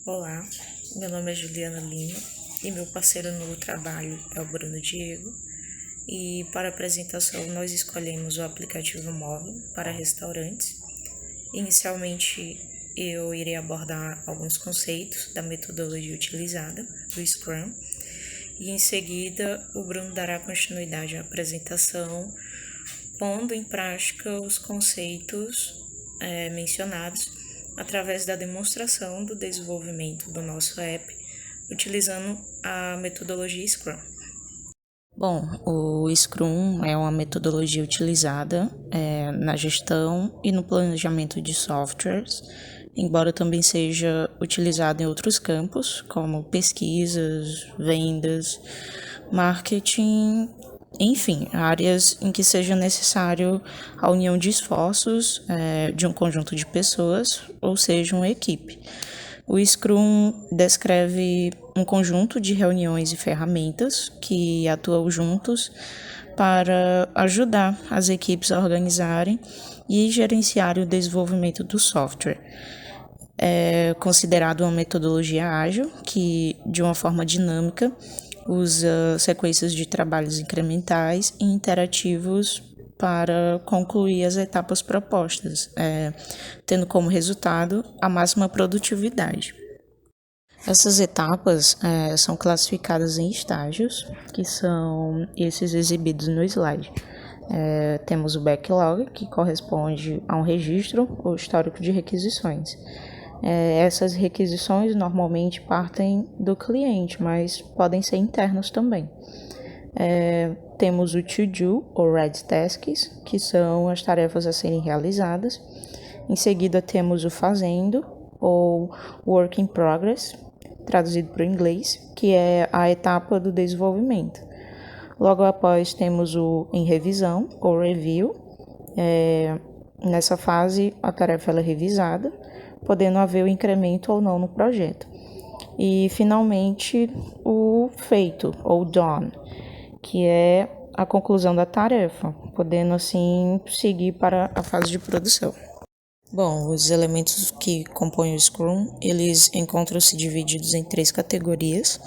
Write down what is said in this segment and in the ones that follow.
Olá, meu nome é Juliana Lima e meu parceiro no trabalho é o Bruno Diego. E para a apresentação, nós escolhemos o aplicativo móvel para restaurantes. Inicialmente, eu irei abordar alguns conceitos da metodologia utilizada, do Scrum, e em seguida o Bruno dará continuidade à apresentação, pondo em prática os conceitos mencionados através da demonstração do desenvolvimento do nosso app, utilizando a metodologia Scrum. Bom, o Scrum é uma metodologia utilizada na gestão e no planejamento de softwares, embora também seja utilizado em outros campos, como pesquisas, vendas, marketing, enfim, áreas em que seja necessário a união de esforços de um conjunto de pessoas, ou seja, uma equipe. O Scrum descreve um conjunto de reuniões e ferramentas que atuam juntos para ajudar as equipes a organizarem e gerenciarem o desenvolvimento do software. É considerado uma metodologia ágil que, de uma forma dinâmica, usa sequências de trabalhos incrementais e interativos para concluir as etapas propostas, tendo como resultado a máxima produtividade. Essas etapas são classificadas em estágios, que são esses exibidos no slide. Temos o backlog, que corresponde a um registro ou histórico de requisições. Essas requisições normalmente partem do cliente, mas podem ser internas também. Temos o to-do ou red tasks, que são as tarefas a serem realizadas. Em seguida temos o fazendo ou work in progress, traduzido para o inglês, que é a etapa do desenvolvimento. Logo após temos o em revisão ou review. Nessa fase a tarefa é revisada, podendo haver o incremento ou não no projeto. E finalmente o feito ou done, que é a conclusão da tarefa, podendo assim seguir para a fase de produção. Bom, os elementos que compõem o Scrum, eles encontram-se divididos em 3 categorias.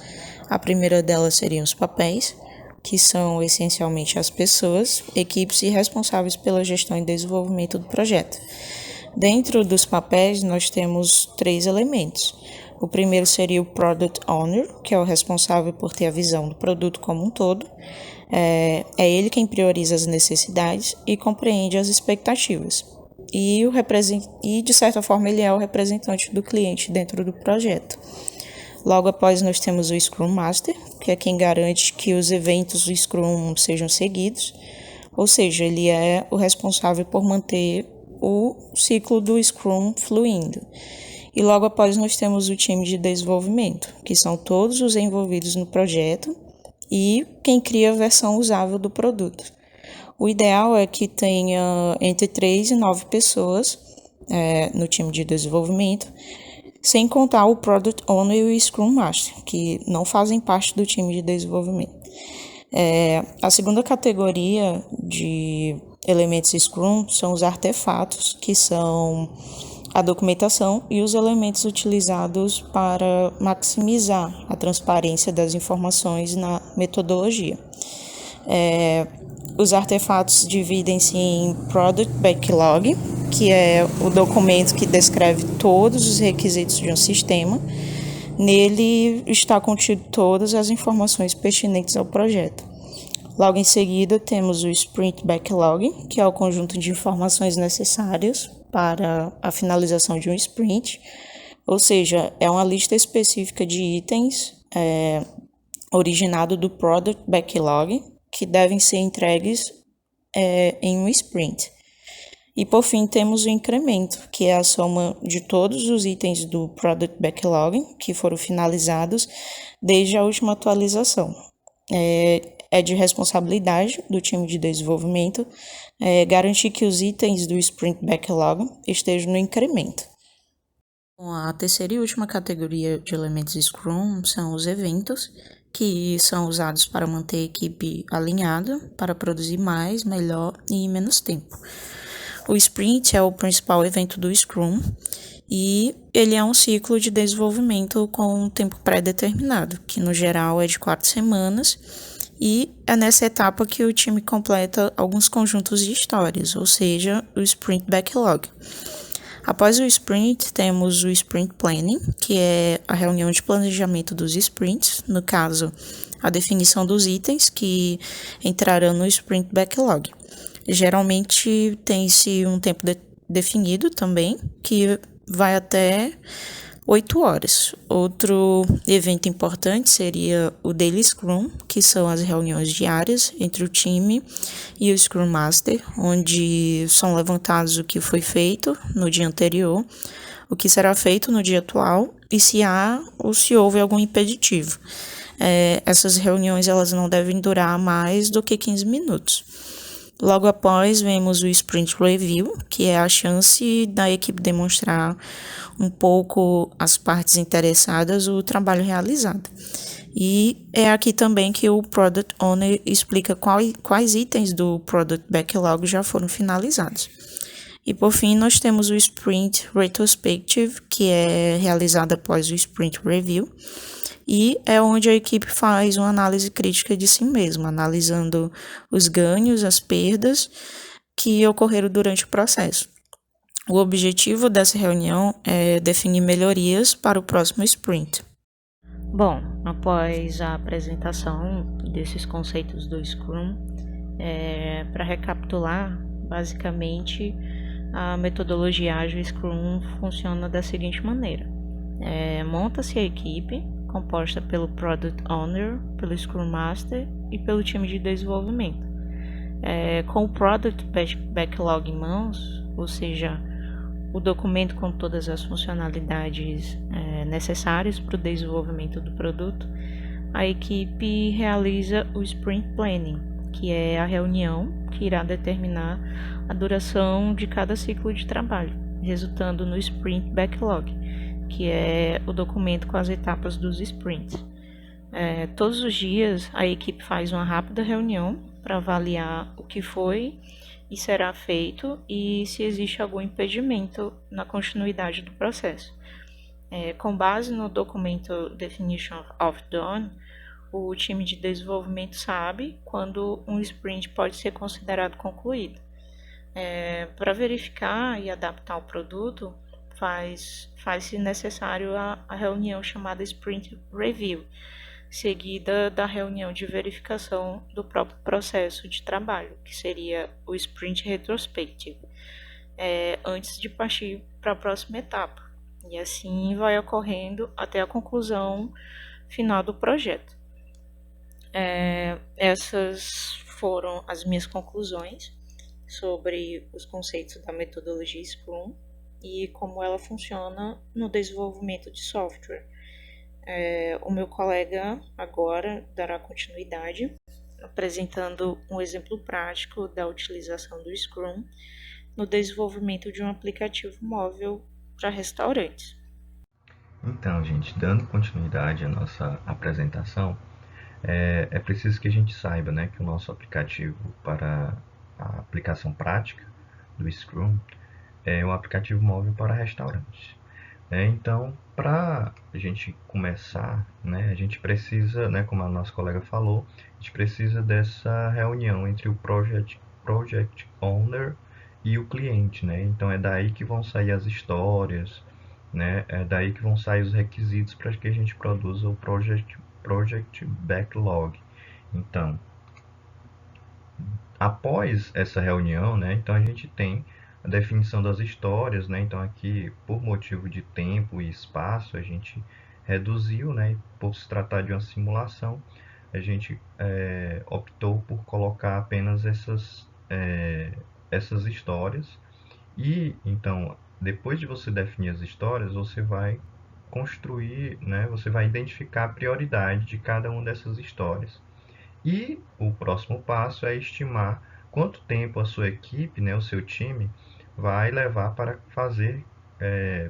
A primeira delas seriam os papéis, que são essencialmente as pessoas, equipes e responsáveis pela gestão e desenvolvimento do projeto. Dentro dos papéis, nós temos 3 elementos. O primeiro seria o Product Owner, que é o responsável por ter a visão do produto como um todo. É ele quem prioriza as necessidades e compreende as expectativas. E de certa forma, ele é o representante do cliente dentro do projeto. Logo após, nós temos o Scrum Master, que é quem garante que os eventos do Scrum sejam seguidos, ou seja, ele é o responsável por manter o ciclo do Scrum fluindo. E logo após nós temos o time de desenvolvimento, que são todos os envolvidos no projeto e quem cria a versão usável do produto. O ideal é que tenha entre 3 e 9 pessoas no time de desenvolvimento, sem contar o Product Owner e o Scrum Master, que não fazem parte do time de desenvolvimento. A segunda categoria de elementos Scrum são os artefatos, que são a documentação e os elementos utilizados para maximizar a transparência das informações na metodologia. Os artefatos dividem-se em Product Backlog, que é o documento que descreve todos os requisitos de um sistema. Nele está contido todas as informações pertinentes ao projeto. Logo em seguida, temos o Sprint Backlog, que é o conjunto de informações necessárias para a finalização de um sprint, ou seja, é uma lista específica de itens originado do Product Backlog, que devem ser entregues em um sprint. E por fim temos o incremento, que é a soma de todos os itens do Product Backlog que foram finalizados desde a última atualização. É de responsabilidade do time de desenvolvimento garantir que os itens do Sprint Backlog estejam no incremento. A terceira e última categoria de elementos Scrum são os eventos, que são usados para manter a equipe alinhada, para produzir mais, melhor e em menos tempo. O Sprint é o principal evento do Scrum E ele é um ciclo de desenvolvimento com um tempo pré-determinado, que no geral é de 4 semanas, e é nessa etapa que o time completa alguns conjuntos de histórias, ou seja, o Sprint Backlog. Após o sprint, temos o Sprint Planning, que é a reunião de planejamento dos sprints, no caso, a definição dos itens que entrarão no Sprint Backlog. Geralmente tem-se um tempo definido também, que vai até 8 horas. Outro evento importante seria o Daily Scrum, que são as reuniões diárias entre o time e o Scrum Master, onde são levantados o que foi feito no dia anterior, o que será feito no dia atual e se há ou se houve algum impeditivo. Essas reuniões elas não devem durar mais do que 15 minutos. Logo após, vemos o Sprint Review, que é a chance da equipe demonstrar um pouco às partes interessadas o trabalho realizado. E é aqui também que o Product Owner explica quais itens do Product Backlog já foram finalizados. E por fim, nós temos o Sprint Retrospective, que é realizado após o Sprint Review, e é onde a equipe faz uma análise crítica de si mesma, analisando os ganhos, as perdas que ocorreram durante o processo. O objetivo dessa reunião é definir melhorias para o próximo sprint. Bom, após a apresentação desses conceitos do Scrum, para recapitular, basicamente a metodologia ágil Scrum funciona da seguinte maneira: monta-se a equipe, composta pelo Product Owner, pelo Scrum Master e pelo time de desenvolvimento. Com o Product Backlog em mãos, ou seja, o documento com todas as funcionalidades necessárias para o desenvolvimento do produto, a equipe realiza o Sprint Planning, que é a reunião que irá determinar a duração de cada ciclo de trabalho, resultando no Sprint Backlog, que é o documento com as etapas dos sprints. Todos os dias a equipe faz uma rápida reunião para avaliar o que foi e será feito e se existe algum impedimento na continuidade do processo. Com base no documento Definition of Done, o time de desenvolvimento sabe quando um sprint pode ser considerado concluído. Para verificar e adaptar o produto, faz-se necessário a reunião chamada Sprint Review, seguida da reunião de verificação do próprio processo de trabalho, que seria o Sprint Retrospective, antes de partir para a próxima etapa. E assim vai ocorrendo até a conclusão final do projeto. Essas foram as minhas conclusões sobre os conceitos da metodologia Scrum e como ela funciona no desenvolvimento de software. O meu colega agora dará continuidade, apresentando um exemplo prático da utilização do Scrum no desenvolvimento de um aplicativo móvel para restaurantes. Então, gente, dando continuidade à nossa apresentação, é preciso que a gente saiba, né, que o nosso aplicativo para a aplicação prática do Scrum é um aplicativo móvel para restaurantes. Então, para a gente começar, né, a gente precisa, né, como a nossa colega falou, a gente precisa dessa reunião entre o Project Owner e o cliente, né? Então é daí que vão sair as histórias, né? É daí que vão sair os requisitos para que a gente produza o Project Backlog. Então, após essa reunião, né, então a gente tem a definição das histórias, né? Então aqui, por motivo de tempo e espaço, a gente reduziu, né? Por se tratar de uma simulação, a gente optou por colocar apenas essas histórias. E então, depois de você definir as histórias, você vai construir, né? Você vai identificar a prioridade de cada uma dessas histórias. E o próximo passo é estimar quanto tempo a sua equipe, né, o seu time, vai levar para fazer,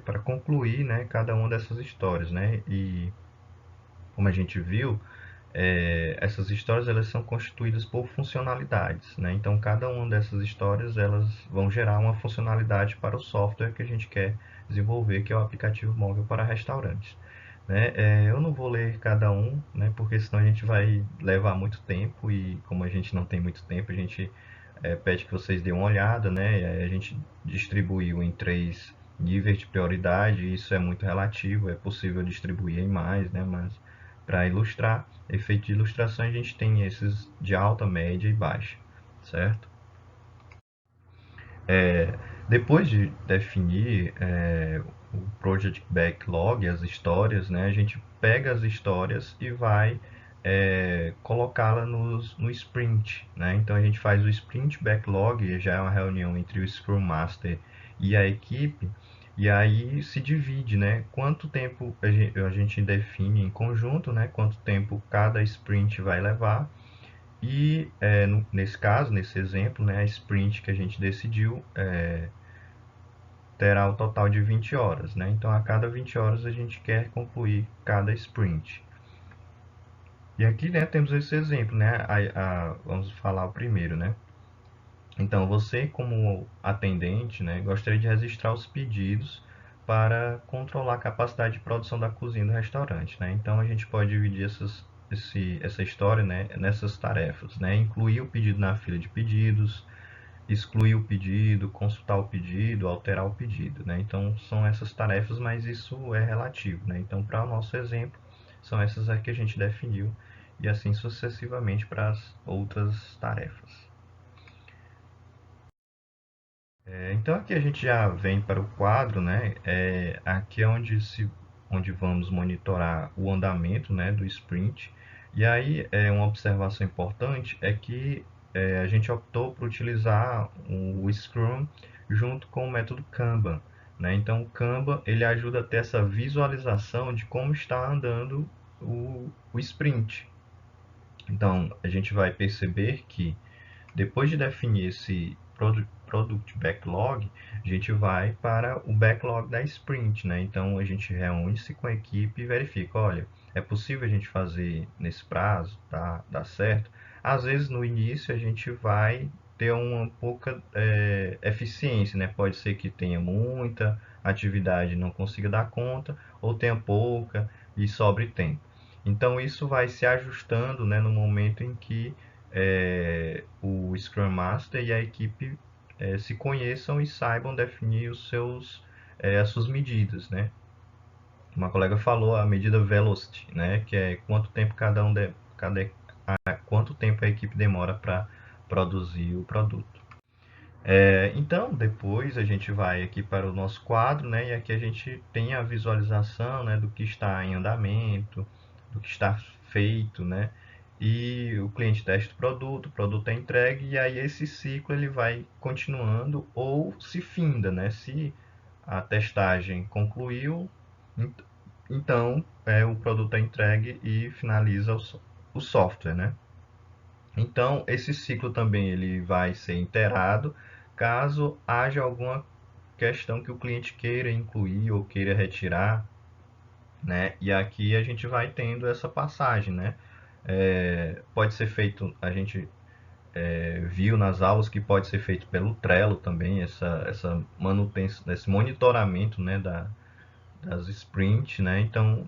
para concluir, né, cada uma dessas histórias, né? E como a gente viu, essas histórias elas são constituídas por funcionalidades, né? Então cada uma dessas histórias elas vão gerar uma funcionalidade para o software que a gente quer desenvolver, que é o aplicativo móvel para restaurantes, né? Eu não vou ler cada um, né? Porque senão a gente vai levar muito tempo e como a gente não tem muito tempo, a gente pede que vocês dêem uma olhada, né? A gente distribuiu em 3 níveis de prioridade, e isso é muito relativo, é possível distribuir em mais, né? Mas para ilustrar, efeito de ilustração, a gente tem esses de alta, média e baixa, certo? É, Depois de definir o Project Backlog, as histórias, né, a gente pega as histórias e vai colocá-la no sprint. Né? Então a gente faz o sprint backlog, já é uma reunião entre o Scrum Master e a equipe, e aí se divide, né? Quanto tempo a gente define em conjunto, né? Quanto tempo cada sprint vai levar, e nesse caso, nesse exemplo, né, a sprint que a gente decidiu terá o total de 20 horas. Né? Então, a cada 20 horas a gente quer concluir cada sprint. E aqui, né, temos esse exemplo. Né? Vamos falar o primeiro. Né? Então, você como atendente, né, gostaria de registrar os pedidos para controlar a capacidade de produção da cozinha do restaurante. Né? Então, a gente pode dividir essa história, né, nessas tarefas. Né? Incluir o pedido na fila de pedidos, excluir o pedido, consultar o pedido, alterar o pedido. Né? Então, são essas tarefas, mas isso é relativo. Né? Então, para o nosso exemplo, são essas aqui que a gente definiu, e assim sucessivamente para as outras tarefas. Então aqui a gente já vem para o quadro, né? Aqui é onde vamos monitorar o andamento, né, do sprint. E aí uma observação importante é que a gente optou por utilizar o Scrum junto com o método Kanban. Né? Então o Kanban ele ajuda a ter essa visualização de como está andando o sprint. Então a gente vai perceber que depois de definir esse Product Backlog, a gente vai para o Backlog da Sprint. Né? Então, a gente reúne-se com a equipe e verifica, olha, é possível a gente fazer nesse prazo, tá? Dá certo? Às vezes, no início, a gente vai ter uma pouca eficiência. Né? Pode ser que tenha muita atividade e não consiga dar conta, ou tenha pouca e sobre tempo. Então, isso vai se ajustando, né, no momento em que o Scrum Master e a equipe se conheçam e saibam definir as suas medidas, né? Uma colega falou a medida velocity, né? Que é quanto tempo quanto tempo a equipe demora para produzir o produto. Então, depois a gente vai aqui para o nosso quadro, né? E aqui a gente tem a visualização, né, do que está em andamento, do que está feito, né? E o cliente testa o produto é entregue, e aí esse ciclo ele vai continuando ou se finda, né? Se a testagem concluiu, então o produto é entregue e finaliza o software, né? Então, esse ciclo também ele vai ser inteirado caso haja alguma questão que o cliente queira incluir ou queira retirar, né? E aqui a gente vai tendo essa passagem, né? Pode ser feito, a gente viu nas aulas que pode ser feito pelo Trello também, essa manutenção, esse monitoramento, né, das sprints, né? Então,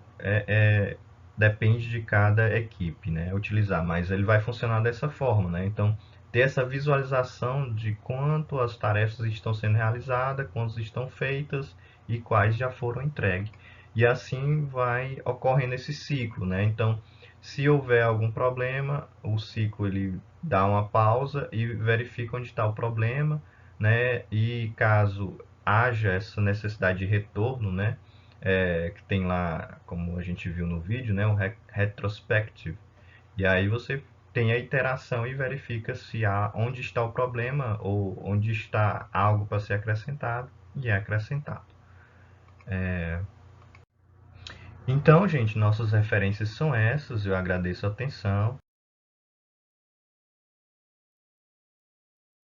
depende de cada equipe, né, utilizar, mas ele vai funcionar dessa forma, né? Então, ter essa visualização de quanto as tarefas estão sendo realizadas, quantas estão feitas e quais já foram entregues. E assim vai ocorrendo esse ciclo, né? Então, se houver algum problema, o ciclo ele dá uma pausa e verifica onde está o problema, né? E caso haja essa necessidade de retorno, né? Que tem lá, como a gente viu no vídeo, né, o retrospective. E aí você tem a iteração e verifica se há onde está o problema ou onde está algo para ser acrescentado e é acrescentado. Então, gente, nossas referências são essas. Eu agradeço a atenção